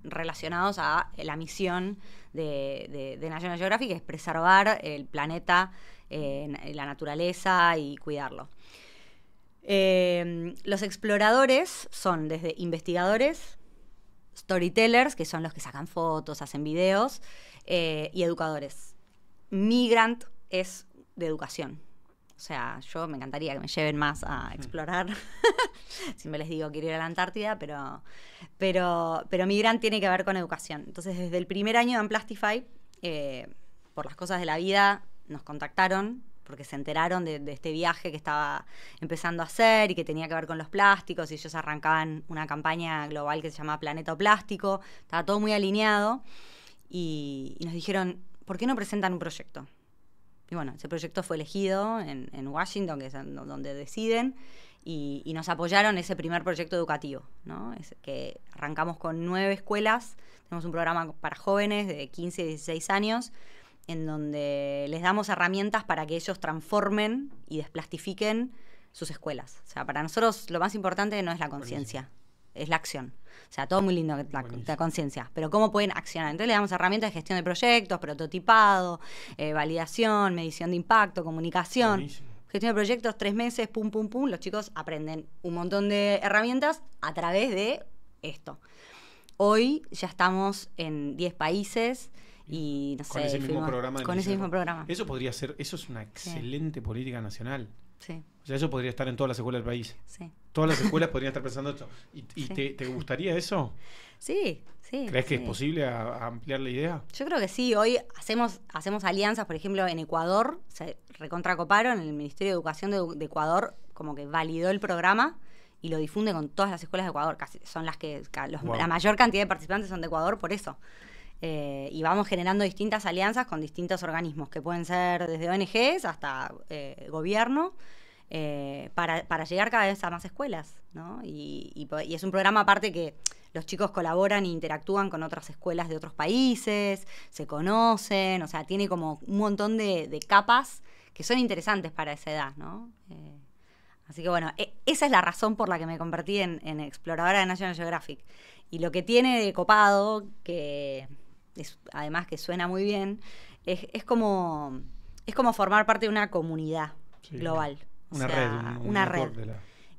relacionados a la misión de National Geographic, que es preservar el planeta, la naturaleza y cuidarlo. Los exploradores son desde investigadores, storytellers, que son los que sacan fotos, hacen videos, y educadores. Mi grant es de educación. O sea, yo me encantaría que me lleven más a explorar. Siempre les digo, quiero ir a la Antártida, pero mi grant tiene que ver con educación. Entonces, desde el primer año de Unplastify, por las cosas de la vida, nos contactaron porque se enteraron de este viaje que estaba empezando a hacer y que tenía que ver con los plásticos, y ellos arrancaban una campaña global que se llamaba Planeta Plástico. Estaba todo muy alineado y nos dijeron, ¿por qué no presentan un proyecto? Y bueno, ese proyecto fue elegido en Washington, que es donde deciden, y nos apoyaron ese primer proyecto educativo, ¿no? Que arrancamos con 9 escuelas, tenemos un programa para jóvenes de 15 y 16 años, en donde les damos herramientas para que ellos transformen y desplastifiquen sus escuelas. O sea, para nosotros lo más importante no es la conciencia, es la acción. O sea, todo muy lindo la conciencia, pero ¿cómo pueden accionar? Entonces le damos herramientas de gestión de proyectos, prototipado, validación, medición de impacto, comunicación. Buenísimo. Gestión de proyectos, 3 meses, pum, pum, pum. Los chicos aprenden un montón de herramientas a través de esto. Hoy ya estamos en 10 países y no sé. Con ese mismo programa. Con ese mismo programa. Eso podría ser, eso es una excelente política nacional. Sí. O sea, eso podría estar en todas las escuelas del país. Sí. Todas las escuelas podrían estar pensando esto. ¿Y sí. te gustaría eso? Sí, sí. ¿Crees que sí. es posible ampliar la idea? Yo creo que sí. Hoy hacemos alianzas, por ejemplo, en Ecuador, se recontracoparon, el Ministerio de Educación de Ecuador como que validó el programa y lo difunde con todas las escuelas de Ecuador. Casi son las que la mayor cantidad de participantes son de Ecuador por eso. Y vamos generando distintas alianzas con distintos organismos, que pueden ser desde ONGs hasta gobierno, para llegar cada vez a más escuelas, ¿no? Y es un programa aparte que los chicos colaboran e interactúan con otras escuelas de otros países, se conocen, o sea, tiene como un montón de capas que son interesantes para esa edad, ¿no? Así que bueno, esa es la razón por la que me convertí en exploradora de National Geographic. Y lo que tiene de copado, que además que suena muy bien, es como formar parte de una comunidad global. Una red, una red.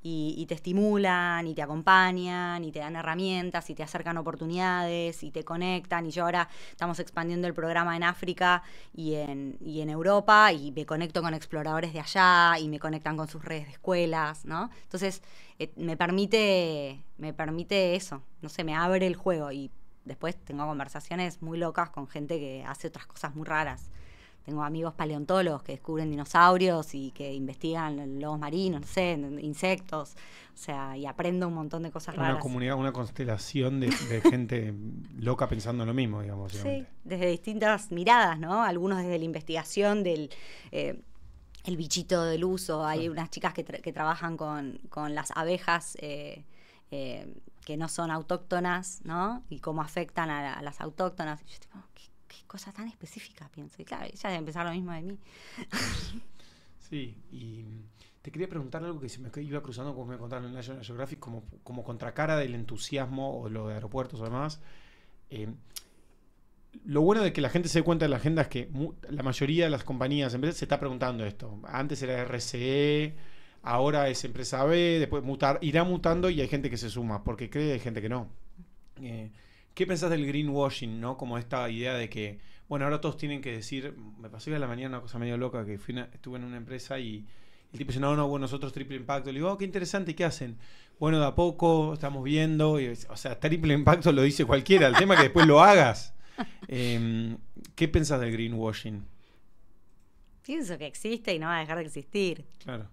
Y te estimulan, y te acompañan, y te dan herramientas, y te acercan oportunidades, y te conectan. Y yo ahora estamos expandiendo el programa en África y en Europa, y me conecto con exploradores de allá, y me conectan con sus redes de escuelas, ¿no? Entonces, me permite eso, no sé, me abre el juego. Y después tengo conversaciones muy locas con gente que hace otras cosas muy raras. Tengo amigos paleontólogos que descubren dinosaurios y que investigan lobos marinos, no sé, insectos. O sea, y aprendo un montón de cosas raras. Una comunidad, una constelación de gente loca pensando lo mismo, digamos. Sí, desde distintas miradas, ¿no? Algunos desde la investigación del el bichito del uso. Hay unas chicas que trabajan con las abejas que no son autóctonas, ¿no? Y cómo afectan a las autóctonas. Y yo digo, qué cosa tan específica, pienso. Y claro, ella debe empezar lo mismo de mí. Sí, y te quería preguntar algo que se me iba cruzando como me contaron en National Geographic, como contracara del entusiasmo o lo de aeropuertos o demás. Lo bueno de que la gente se dé cuenta de la agenda es que la mayoría de las compañías, empresas, se está preguntando esto. Antes era RCE, ahora es empresa B, después irá mutando y hay gente que se suma, porque cree y hay gente que no. ¿Qué pensás del greenwashing, no? Como esta idea de que, bueno, ahora todos tienen que decir, me pasó hoy a la mañana una cosa medio loca, que estuve en una empresa y el tipo dice, no, bueno, nosotros triple impacto. Le digo, qué interesante, ¿y qué hacen? Bueno, de a poco estamos viendo, o sea, triple impacto lo dice cualquiera, el tema es que después lo hagas. ¿Qué pensás del greenwashing? Pienso que existe y no va a dejar de existir. Claro.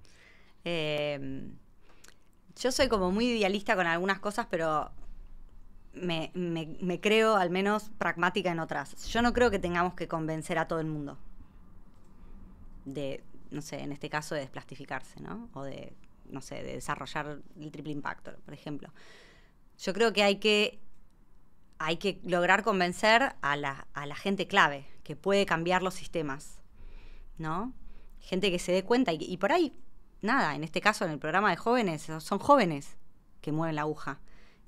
Yo soy como muy idealista con algunas cosas, pero me creo al menos pragmática en otras. Yo no creo que tengamos que convencer a todo el mundo de, no sé, en este caso de desplastificarse, ¿no? O de, no sé, de desarrollar el triple impacto, por ejemplo. Yo creo que hay que lograr convencer a la gente clave, que puede cambiar los sistemas, ¿no? Gente que se dé cuenta y por ahí, nada, en este caso en el programa de jóvenes, son jóvenes que mueven la aguja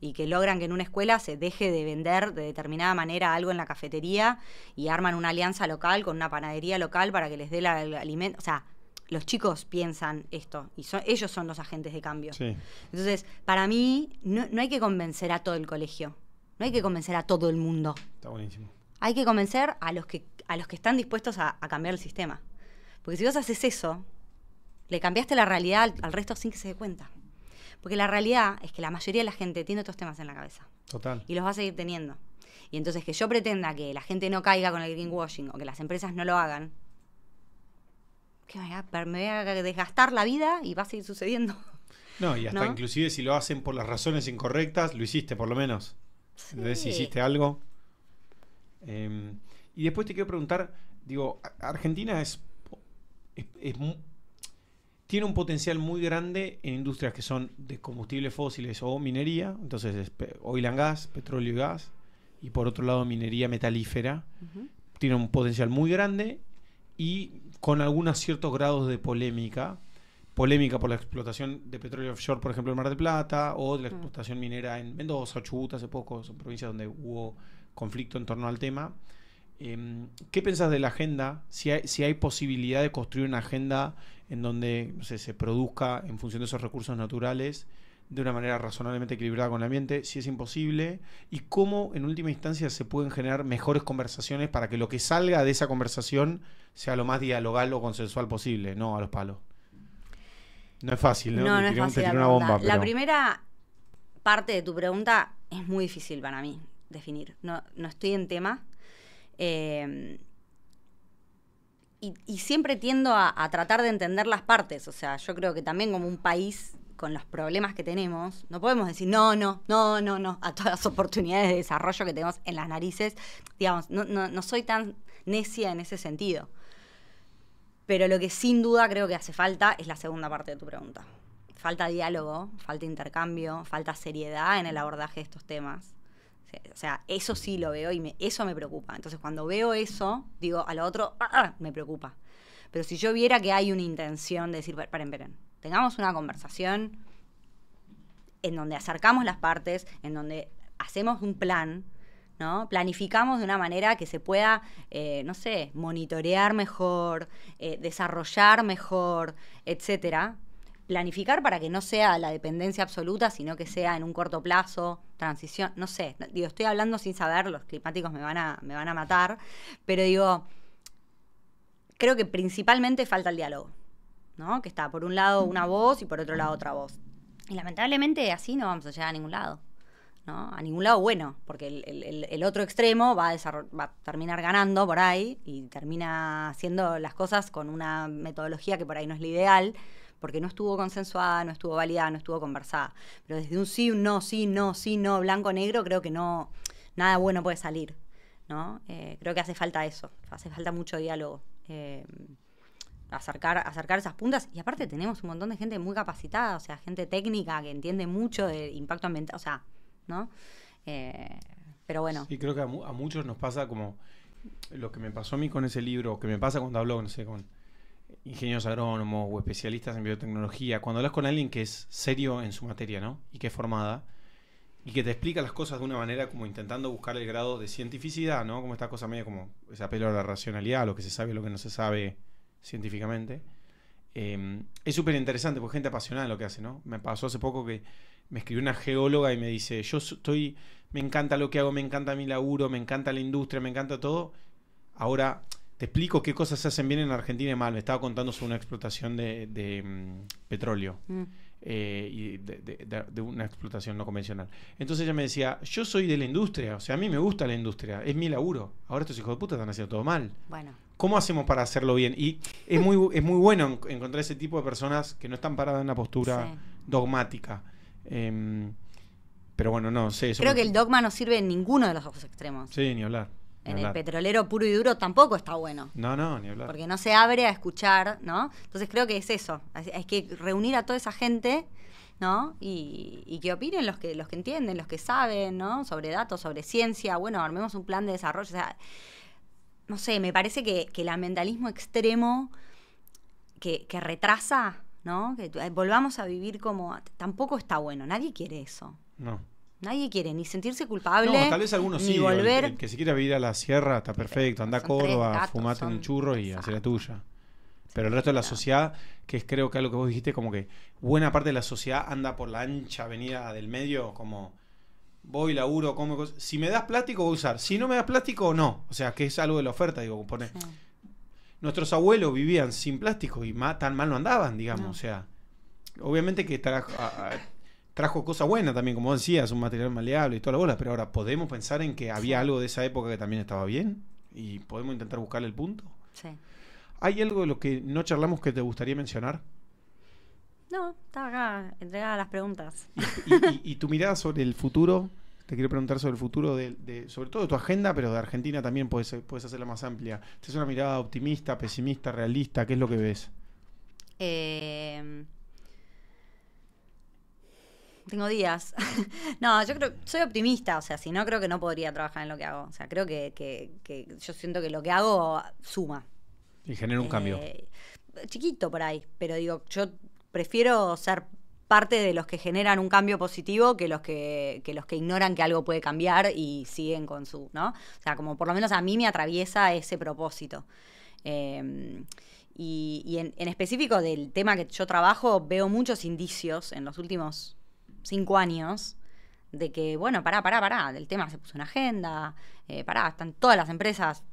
y que logran que en una escuela se deje de vender de determinada manera algo en la cafetería y arman una alianza local con una panadería local para que les dé el alimento. O sea, los chicos piensan esto y ellos son los agentes de cambio. Sí. Entonces, para mí, no hay que convencer a todo el colegio. No hay que convencer a todo el mundo. Está buenísimo. Hay que convencer a los que están dispuestos a cambiar el sistema. Porque si vos haces eso, le cambiaste la realidad al resto sin que se dé cuenta. Porque la realidad es que la mayoría de la gente tiene estos temas en la cabeza. Total. Y los va a seguir teniendo. Y entonces que yo pretenda que la gente no caiga con el greenwashing o que las empresas no lo hagan, que me voy a desgastar la vida y va a seguir sucediendo. No, y hasta inclusive si lo hacen por las razones incorrectas, lo hiciste por lo menos. Sí. ¿Ves si hiciste algo? Y después te quiero preguntar, digo, Argentina tiene un potencial muy grande en industrias que son de combustibles fósiles o minería, entonces es oil and gas, petróleo y gas, y por otro lado minería metalífera. Tiene un potencial muy grande y con algunos ciertos grados de polémica por la explotación de petróleo offshore, por ejemplo, en Mar del Plata, o de la explotación minera en Mendoza, Chubut, hace poco, son provincias donde hubo conflicto en torno al tema. ¿Qué pensás de la agenda? Si hay posibilidad de construir una agenda en donde, no sé, se produzca en función de esos recursos naturales de una manera razonablemente equilibrada con el ambiente, si es imposible, y cómo en última instancia se pueden generar mejores conversaciones para que lo que salga de esa conversación sea lo más dialogal o consensual posible, no a los palos. No es fácil, ¿no? No es fácil una bomba, pero... La primera parte de tu pregunta es muy difícil para mí definir. No estoy en tema. Y siempre tiendo a tratar de entender las partes. O sea, yo creo que también como un país con los problemas que tenemos, no podemos decir no a todas las oportunidades de desarrollo que tenemos en las narices. Digamos, no soy tan necia en ese sentido. Pero lo que sin duda creo que hace falta es la segunda parte de tu pregunta. Falta diálogo, falta intercambio, falta seriedad en el abordaje de estos temas. O sea, eso sí lo veo y eso me preocupa. Entonces, cuando veo eso, digo, a lo otro, me preocupa. Pero si yo viera que hay una intención de decir, esperen, tengamos una conversación en donde acercamos las partes, en donde hacemos un plan, ¿no? Planificamos de una manera que se pueda, no sé, monitorear mejor, desarrollar mejor, etcétera. Planificar para que no sea la dependencia absoluta, sino que sea en un corto plazo, transición, no sé. Digo, estoy hablando sin saber, los climáticos me van a matar, pero digo, creo que principalmente falta el diálogo, ¿no? Que está por un lado una voz y por otro lado otra voz. Y lamentablemente así no vamos a llegar a ningún lado, ¿no? A ningún lado bueno, porque el otro extremo va a terminar ganando por ahí y termina haciendo las cosas con una metodología que por ahí no es la ideal, porque no estuvo consensuada, no estuvo validada, no estuvo conversada. Pero desde un sí, un no, sí, no, sí, no, blanco, negro, creo que no, nada bueno puede salir, ¿no? Creo que hace falta eso, hace falta mucho diálogo. Acercar esas puntas, y aparte tenemos un montón de gente muy capacitada, o sea, gente técnica que entiende mucho de impacto ambiental, o sea, ¿no? Pero bueno. Sí, creo que a muchos nos pasa como lo que me pasó a mí con ese libro, que me pasa cuando hablo, no sé, con ingenieros agrónomos o especialistas en biotecnología, cuando hablas con alguien que es serio en su materia, ¿no? Y que es formada, y que te explica las cosas de una manera como intentando buscar el grado de cientificidad, ¿no? Como esta cosa media como ese apelo a la racionalidad, lo que se sabe y lo que no se sabe científicamente. Es súper interesante porque es gente apasionada en lo que hace, ¿no? Me pasó hace poco que me escribió una geóloga y me dice, me encanta lo que hago, me encanta mi laburo, me encanta la industria, me encanta todo. Ahora te explico qué cosas se hacen bien en Argentina y mal. Me estaba contando sobre una explotación de petróleo. Y de una explotación no convencional. Entonces ella me decía, yo soy de la industria, o sea, a mí me gusta la industria, es mi laburo. Ahora estos hijos de puta están haciendo todo mal. Bueno. ¿Cómo hacemos para hacerlo bien? Y es muy bueno encontrar ese tipo de personas que no están paradas en una postura dogmática. Pero bueno, no sé. Creo que el dogma no sirve en ninguno de los dos extremos. Sí, ni hablar. En el petrolero puro y duro tampoco está bueno. No, ni hablar. Porque no se abre a escuchar, ¿no? Entonces creo que es eso. Hay que reunir a toda esa gente, ¿no? Y que opinen los que entienden, los que saben, ¿no? Sobre datos, sobre ciencia. Bueno, armemos un plan de desarrollo. O sea, no sé, me parece que el ambientalismo extremo que retrasa, ¿no? Que volvamos a vivir como... Tampoco está bueno. Nadie quiere eso. No. Nadie quiere ni sentirse culpable. No, tal vez algunos ni sí. Volver. El que se quiera vivir a la sierra está perfecto. Anda a Córdoba, fumate un churro y hace la tuya. Pero el resto de la sociedad, que es creo que algo que vos dijiste, como que buena parte de la sociedad anda por la ancha avenida del medio, como voy, laburo, como cosas. Si me das plástico, voy a usar. Si no me das plástico, no. O sea, que es algo de la oferta, digo, pone. Sí. Nuestros abuelos vivían sin plástico y tan mal no andaban, digamos. No. O sea, obviamente que trajo cosas buenas también, como decías, un material maleable y toda la bola, pero ahora podemos pensar en que había algo de esa época que también estaba bien y podemos intentar buscarle el punto. Sí. ¿Hay algo de lo que no charlamos que te gustaría mencionar? No, estaba acá entregada las preguntas. ¿Y tu mirada sobre el futuro? Te quiero preguntar sobre el futuro, sobre todo de tu agenda, pero de Argentina también puedes hacerla más amplia. ¿Es una mirada optimista, pesimista, realista? ¿Qué es lo que ves? Tengo días. No, yo creo, soy optimista, o sea, si no, creo que no podría trabajar en lo que hago. O sea, creo que yo siento que lo que hago suma. Y genera un cambio. Chiquito por ahí, pero digo, yo prefiero ser parte de los que generan un cambio positivo que los que ignoran que algo puede cambiar y siguen con su, ¿no? O sea, como por lo menos a mí me atraviesa ese propósito. Y en específico del tema que yo trabajo, veo muchos indicios en los últimos 5 años de que, bueno, pará, el tema se puso en agenda, están todas las empresas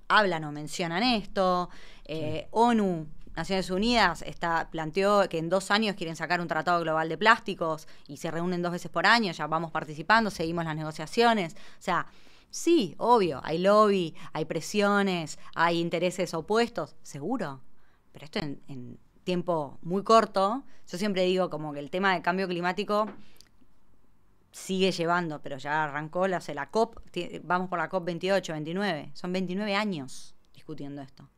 hablan o mencionan esto, sí. ONU, Naciones Unidas, planteó que en 2 años quieren sacar un tratado global de plásticos y se reúnen 2 veces por año, ya vamos participando, seguimos las negociaciones, o sea, sí, obvio, hay lobby, hay presiones, hay intereses opuestos, seguro, pero esto en tiempo muy corto. Yo siempre digo como que el tema del cambio climático sigue llevando, pero ya arrancó la COP, vamos por la COP 28, 29, son 29 años discutiendo esto,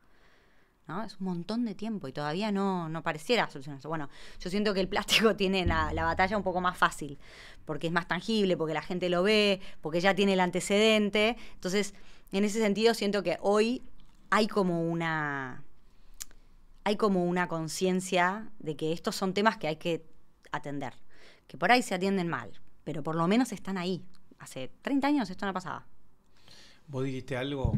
¿no? Es un montón de tiempo y todavía no pareciera solucionarse. Bueno, yo siento que el plástico tiene la batalla un poco más fácil, porque es más tangible, porque la gente lo ve, porque ya tiene el antecedente. Entonces, en ese sentido siento que hoy hay como hay como una conciencia de que estos son temas que hay que atender, que por ahí se atienden mal, pero por lo menos están ahí. Hace 30 años esto no pasaba. Vos dijiste algo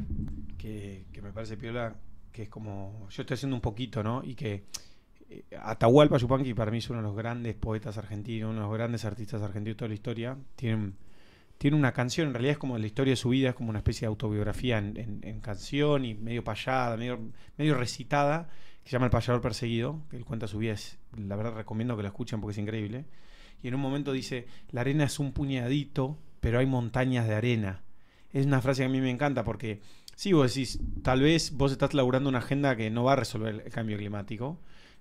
que me parece piola, que es como, yo estoy haciendo un poquito, ¿no? Y que Atahualpa Yupanqui para mí es uno de los grandes poetas argentinos, uno de los grandes artistas argentinos de toda la historia. Tiene una canción, en realidad es como la historia de su vida, es como una especie de autobiografía en canción y medio payada, medio recitada, que se llama El payador perseguido, que él cuenta su vida, la verdad recomiendo que la escuchen porque es increíble. Y en un momento dice, la arena es un puñadito, pero hay montañas de arena. Es una frase que a mí me encanta porque, sí, vos decís, tal vez vos estás laburando una agenda que no va a resolver el cambio climático,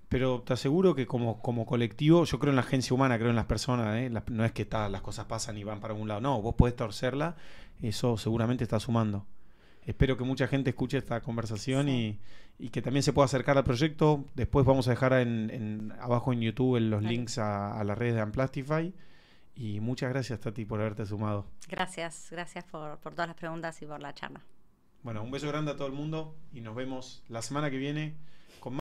pero te aseguro que como colectivo, yo creo en la agencia humana, creo en las personas, no es que las cosas pasan y van para un lado, no, vos podés torcerla, eso seguramente está sumando. Espero que mucha gente escuche esta conversación Sí. y que también se pueda acercar al proyecto. Después vamos a dejar abajo en YouTube los Dale. links a las redes de Unplastify. Y muchas gracias, Tati, por haberte sumado. Gracias por todas las preguntas y por la charla. Bueno, un beso grande a todo el mundo y nos vemos la semana que viene con